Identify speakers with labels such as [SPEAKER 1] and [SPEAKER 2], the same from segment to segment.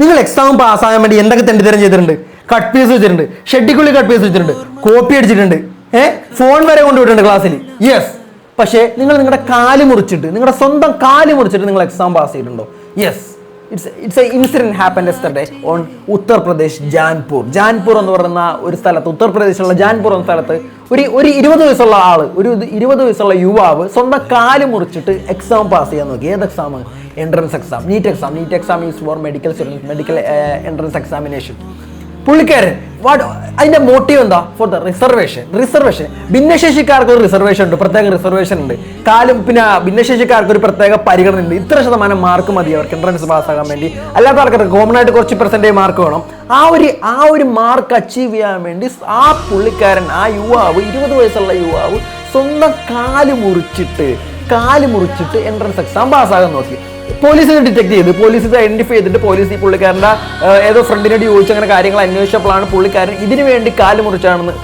[SPEAKER 1] നിങ്ങൾ എക്സാം പാസ്സാകാൻ വേണ്ടി എന്തൊക്കെ തെണ്ടിത്തരം ചെയ്തിട്ടുണ്ട്? കട്ട് പീസ് വെച്ചിട്ടുണ്ട്, ഷെഡിക്കുള്ളിൽ കട്ട് പീസ് വെച്ചിട്ടുണ്ട്, കോപ്പി അടിച്ചിട്ടുണ്ട്, ഫോൺ വരെ കൊണ്ടുപോയിട്ടുണ്ട് ക്ലാസ്സിൽ. യെസ്. പക്ഷേ നിങ്ങൾ നിങ്ങളുടെ കാല് മുറിച്ചിട്ട്, നിങ്ങളുടെ സ്വന്തം കാല് മുറിച്ചിട്ട് നിങ്ങൾ എക്സാം പാസ് ചെയ്തിട്ടുണ്ടോ? Yes. It's an incident happened yesterday on Uttar Pradesh Jaunpur എന്ന് പറയുന്ന ഒരു സ്ഥലത്ത്, ഉത്തർപ്രദേശിലുള്ള ജാൻപൂർ എന്ന സ്ഥലത്ത് ഒരു 20 വയസ്സുള്ള ആള്, ഒരു 20 വയസ്സുള്ള യുവാവ് സ്വന്തം കാല് മുറിച്ചിട്ട് എക്സാം പാസ് ചെയ്യാൻ നോക്കി. ഏത് exam? Entrance exam, NEET exam is for medical students, medical entrance examination. പുള്ളിക്കാരൻ അതിന്റെ മോട്ടീവ് എന്താ? For the reservation. ഭിന്നശേഷിക്കാർക്ക് ഒരു റിസർവേഷൻ ഉണ്ട്, പ്രത്യേക റിസർവേഷൻ ഉണ്ട്. പിന്നെ ഭിന്നശേഷിക്കാർക്ക് ഒരു പ്രത്യേക പരിഗണന ഉണ്ട്. ഇത്ര ശതമാനം മാർക്ക് മതി അവർക്ക് എൻട്രൻസ് പാസ്സാകാൻ വേണ്ടി. അല്ലാത്ത ആൾക്കാർക്ക് കോമൺ ആയിട്ട് കുറച്ച് പെർസെൻറ്റേജ് മാർക്ക് വേണം. ആ ഒരു മാർക്ക് അച്ചീവ് ചെയ്യാൻ വേണ്ടി ആ പുള്ളിക്കാരൻ, ആ യുവാവ്, 20 വയസ്സുള്ള യുവാവ് സ്വന്തം കാല് മുറിച്ചിട്ട് എൻട്രൻസ് എക്സാം പാസ്സാകാൻ നോക്കി. പോലീസിനെ ഡിറ്റക്ട് ചെയ്ത്, പോലീസ് ഇത് ഐഡന്റിഫൈ ചെയ്തിട്ട് പോലീസ് ഈ പുള്ളിക്കാരൻ്റെ ഏതോ ഫ്രണ്ടിനോട് ചോദിച്ചു അങ്ങനെ കാര്യങ്ങൾ അന്വേഷിച്ചപ്പോഴാണ് പുള്ളിക്കാരൻ ഇതിനു വേണ്ടി കാല് മുറിച്ചാണെന്ന്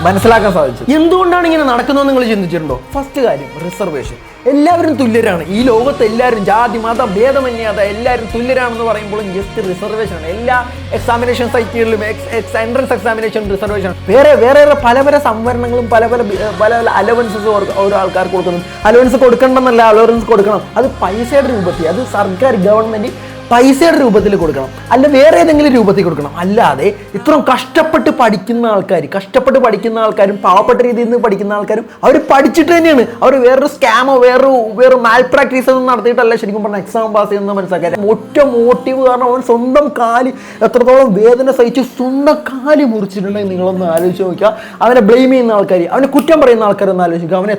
[SPEAKER 1] മനസ്സിലാക്കാൻ സാധിച്ചത്. എന്തുകൊണ്ടാണ് ഇങ്ങനെ നടക്കുന്നതെന്ന് നിങ്ങൾ ചിന്തിച്ചിട്ടുണ്ടോ? ഫസ്റ്റ് കാര്യം, റിസർവേഷൻ. എല്ലാവരും തുല്യരാണ് ഈ ലോകത്ത്. എല്ലാവരും ജാതി മത ഭേദമന്യാതെ എല്ലാവരും തുല്യരാണെന്ന് പറയുമ്പോഴും ജസ്റ്റ് റിസർവേഷനാണ്. എല്ലാ എക്സാമിനേഷൻ സൈറ്റുകളിലും എൻട്രൻസ് എക്സാമിനേഷൻ റിസർവേഷൻ. വേറെ പല സംവരണങ്ങളും പല അലവൻസസ് ഓരോ ആൾക്കാർക്ക് കൊടുക്കുന്നു. അലവൻസ് കൊടുക്കണമെന്നല്ല, അലവൻസ് കൊടുക്കണം. അത് പൈസയുടെ രൂപത്തിൽ, അത് സർക്കാർ ഗവൺമെന്റ് പൈസയുടെ രൂപത്തിൽ കൊടുക്കണം, അല്ല വേറെ ഏതെങ്കിലും രൂപത്തിൽ കൊടുക്കണം. അല്ലാതെ ഇത്രയും കഷ്ടപ്പെട്ട് പഠിക്കുന്ന ആൾക്കാരും പാവപ്പെട്ട രീതിയിൽ നിന്ന് പഠിക്കുന്ന ആൾക്കാരും അവർ പഠിച്ചിട്ട് തന്നെയാണ്. അവർ വേറൊരു സ്കാമോ വേറൊരു മാൽ പ്രാക്ടീസ് ഒന്നും നടത്തിയിട്ടല്ല ശരിക്കും പറഞ്ഞാൽ എക്സാം പാസ് ചെയ്യുന്ന മനസ്സിലാക്കാൻ. ഒറ്റ മോട്ടീവ് കാരണം അവൻ സ്വന്തം കാല് എത്രത്തോളം വേദന സഹിച്ച് സ്വന്തം കാല് മുറിച്ചിട്ടുണ്ടെങ്കിൽ നിങ്ങളൊന്ന് ആലോചിച്ച് നോക്കുക. അവനെ ബ്ലെയിം ചെയ്യുന്ന ആൾക്കാർ, അവനെ കുറ്റം പറയുന്ന ആൾക്കാരൊന്ന് ആലോചിക്കുക. അവൻ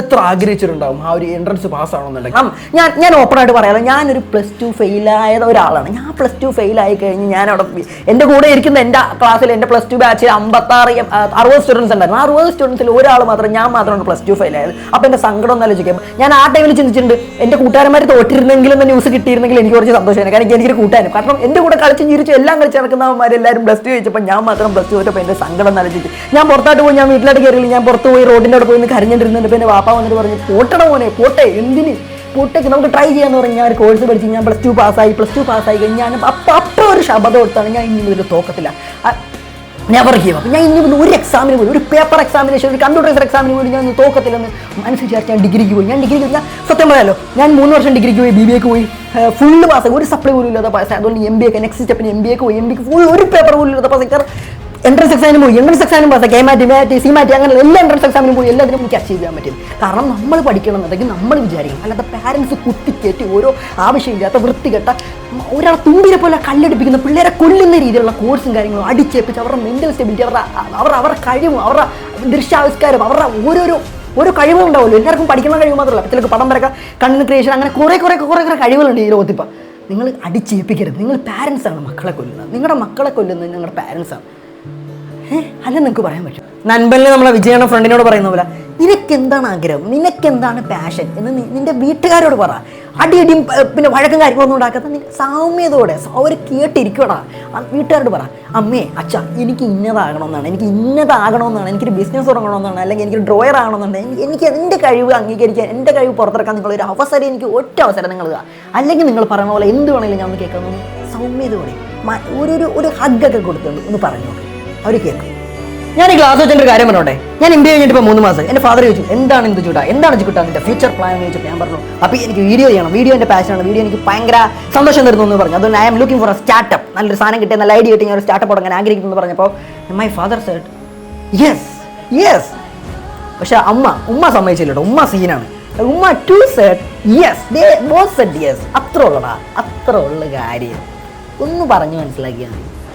[SPEAKER 1] എത്ര ആഗ്രഹിച്ചിട്ടുണ്ടാവും ആ ഒരു എൻട്രൻസ് പാസ് ആവണമെന്നുണ്ടെങ്കിൽ. ഞാൻ ഓപ്പണായിട്ട് പറയാമല്ലോ, ഞാനൊരു +2 ഫെയിലായ ഒരാളാണ്. ഞാൻ +2 ഫെയിലായി കഴിഞ്ഞ് ഞാൻ അവിടെ എൻ്റെ കൂടെ ഇരിക്കുന്ന എൻ്റെ ക്ലാസ്സിൽ എൻ്റെ +2 ബാച്ചിൽ 60 സ്റ്റുഡൻസ് ഉണ്ടായിരുന്നു. 60 സ്റ്റുഡൻസിൽ ഞാൻ മാത്രമാണ് +2 ഫെയിലായത്. അപ്പോൾ എൻ്റെ സങ്കടം ഒന്ന് ആലോചിക്കാം. ഞാൻ ആ ടൈമിൽ ചിന്തിച്ചിട്ടുണ്ട്, എൻ്റെ കൂട്ടുകാരന്മാർ തോറ്റിരുന്നെങ്കിലും ന്യൂസ് കിട്ടിയിരുന്നെങ്കിൽ എനിക്ക് കുറച്ച് സന്തോഷമാണ്. കാരണം എനിക്കൊരു കൂട്ടുകാരും, കാരണം എൻ്റെ കൂടെ കളിച്ചും ചിരിച്ചും എല്ലാം കളിച്ച് നടക്കുന്നവന്മാരെല്ലാവരും +2 ചോദിച്ചപ്പോൾ ഞാൻ മാത്രം +2 തോറ്റപ്പോൾ എൻ്റെ സങ്കടം ഒന്ന് ആലോചിക്കും. ഞാൻ പുറത്തോട്ട് പോയി, ഞാൻ വീട്ടിലോട്ട് കയറിയില്ല, ഞാൻ പുറത്ത് പോയി റോഡിൻ്റെ അവിടെ പോയി കരഞ്ഞിട്ടിരുന്നുണ്ട്. എൻ്റെ വാപ്പ വന്നിട്ട് പറഞ്ഞു, പോട്ടണ മോനെ പോട്ടെ, എന്തിന് പൊട്ടേക്ക് നമുക്ക് ട്രൈ ചെയ്യാന്ന് പറഞ്ഞ് ഞാൻ ഒരു കോഴ്സ് പഠിച്ച് ഞാൻ +2 പാസ്സായി കഴിഞ്ഞ് ഞാൻ അപ്പോൾ ഒരു ശബ്ദം കൊടുത്താണ്, ഞാൻ ഇനി മുതൽ തോക്കത്തില്ല, നെവർ ഗീവ് അപ്പ്. ഞാൻ ഇനി മുതൽ ഒരു എക്സാമിന് പോയി, ഒരു പേപ്പർ എക്സാമിനേഷൻ, ഒരു കമ്പ്യൂട്ടർ എക്സാമിന് പോയി ഞാൻ തോക്കത്തില്ലെന്ന് മനസ്സിൽ വിചാരിച്ച് ഞാൻ ഡിഗ്രിക്ക് പോയി. ഞാൻ സത്യം പറയാലോ, ഞാൻ 3 വർഷം ഡിഗ്രിക്ക് പോയി, BBA പോയി, ഫുള്ള് പാസ്സായി, ഒരു സപ്ലൈ പോലും ഇല്ലാതെ പാസ്സായി. അതുകൊണ്ട് MBA നെക്സ്റ്റ് സ്റ്റെപ്പിന് MBA പോയി, MBA ഫുൾ ഒരു പേപ്പർ പോലും ഇല്ലാതെ പാസ്സായി. എൻട്രൻസ് എക്സാമിന് പോയി, പാസ്സായി, KMAT CMAT അങ്ങനെ എല്ലാ എൻട്രൻസ് എക്സാമിനും പോയി, എല്ലാത്തിനും എനിക്ക് അച്ചീവ് ചെയ്യാൻ പറ്റും. കാരണം നമ്മൾ പഠിക്കണം എന്നുണ്ടെങ്കിൽ നമ്മൾ വിചാരിക്കണം, അല്ലാതെ പാരൻസ് കുത്തിക്കയറ്റി ഓരോ ആവശ്യമില്ലാത്ത വൃത്തികെട്ട ഒരാളെ തുമ്പിനെ പോലെ കല്ലെടുപ്പിക്കുന്ന, പിള്ളേരെ കൊല്ലുന്ന രീതിയിലുള്ള കോഴ്സും കാര്യങ്ങളും അടിച്ചേപ്പിച്ച് അവരുടെ മെൻ്റൽ സ്റ്റെബിലിറ്റി, അവരുടെ കഴിവും, അവരുടെ ദൃശ്യാവിഷ്കാരം, അവരുടെ ഓരോ കഴിവുകളുണ്ടാവുമല്ലോ. എല്ലാവർക്കും പഠിക്കുന്ന കഴിവ് മാത്രമല്ല, ചിലർക്ക് പടം വരക്കുക, കണ്ണിന് ക്രിയേഷൻ, അങ്ങനെ കുറേ കഴിവുകളുണ്ട് ഈ ലോകത്തിപ്പോൾ. നിങ്ങൾ അടിച്ചേൽപ്പിക്കരുത്. നിങ്ങൾ പാരൻസാണ് മക്കളെ കൊല്ലുന്നത്, നിങ്ങളുടെ മക്കളെ കൊല്ലുന്നത് നിങ്ങളുടെ പാരൻസാണ്. അല്ല നിങ്ങൾക്ക് പറയാൻ പറ്റും. നൻപലിന് നമ്മളെ വിജയയുടെ ഫ്രണ്ടിനോട് പറയുന്ന പോലെ, നിനക്കെന്താണ് ആഗ്രഹം, നിനക്കെന്താണ് പാഷൻ എന്ന് നിന്റെ വീട്ടുകാരോട് പറ. അടിയടിയും പിന്നെ വഴക്കും കാര്യങ്ങളൊന്നും ഉണ്ടാക്കാത്ത സൗമ്യതയോടെ അവർ കേട്ടിരിക്കടാ. വീട്ടുകാരോട് പറ, അമ്മേ അച്ഛ എനിക്ക് ഇന്നതാകണമെന്നാണ്, എനിക്കൊരു ബിസിനസ് തുടങ്ങണമെന്നാണ്, അല്ലെങ്കിൽ എനിക്കൊരു ഡ്രോയർ ആകണമെന്നുണ്ടെങ്കിൽ എനിക്ക് എൻ്റെ കഴിവ് അംഗീകരിക്കാൻ, എൻ്റെ കഴിവ് പുറത്തിറക്കാൻ നിങ്ങളൊരു അവസരം, എനിക്ക് ഒറ്റ അവസരം നിങ്ങൾ, അല്ലെങ്കിൽ നിങ്ങൾ പറയുന്ന പോലെ എന്ത് വേണമെങ്കിലും ഞാൻ ഒന്ന് കേൾക്കണം. സൗമ്യതയോടെ ഒരു ഹഗ്ഗൊക്കെ കൊടുത്തുകൊണ്ട് ഒന്ന് പറഞ്ഞു നോക്കി, അവർ കേൾക്കും. ഞാൻ ഈ ക്ലാസ് വെച്ചിട്ട് ഒരു കാര്യം പറഞ്ഞോട്ടെ. ഞാൻ MBA കഴിഞ്ഞിട്ട് ഇപ്പോൾ 3 മാസം. എൻ്റെ ഫാദർ ചോദിച്ചു, എന്താണ് ചുട്ടാ നിന്റെ ഫ്യൂച്ചർ പ്ലാൻ എന്ന് ചോദിച്ചപ്പോൾ ഞാൻ പറഞ്ഞു, അപ്പോൾ എനിക്ക് വീഡിയോ ചെയ്യണം, വീഡിയോ എൻ്റെ പാഷനാണ്, വീഡിയോ എനിക്ക് ഭയങ്കര സന്തോഷം തരുന്നു എന്ന് പറഞ്ഞു. അതുകൊണ്ട് I am looking for a startup, നല്ലൊരു സാധനം കിട്ടിയ, നല്ല ഐഡിയ കിട്ടി, ഞാൻ ഒരു സ്റ്റാർട്ടപ്പ് തുടങ്ങാൻ ആഗ്രഹിക്കുന്നു എന്ന് പറഞ്ഞപ്പോൾ മൈ ഫാദർ സെഡ് യെസ്. പക്ഷെ ഉമ്മ സമ്മതിച്ചില്ല കേട്ടോ. ഉമ്മ സീനാണ്. ഉമ്മ too said yes, both said yes. അത്ര ഉള്ള കാര്യം ഒന്ന് പറഞ്ഞു മനസ്സിലാക്കിയാൽ മതി.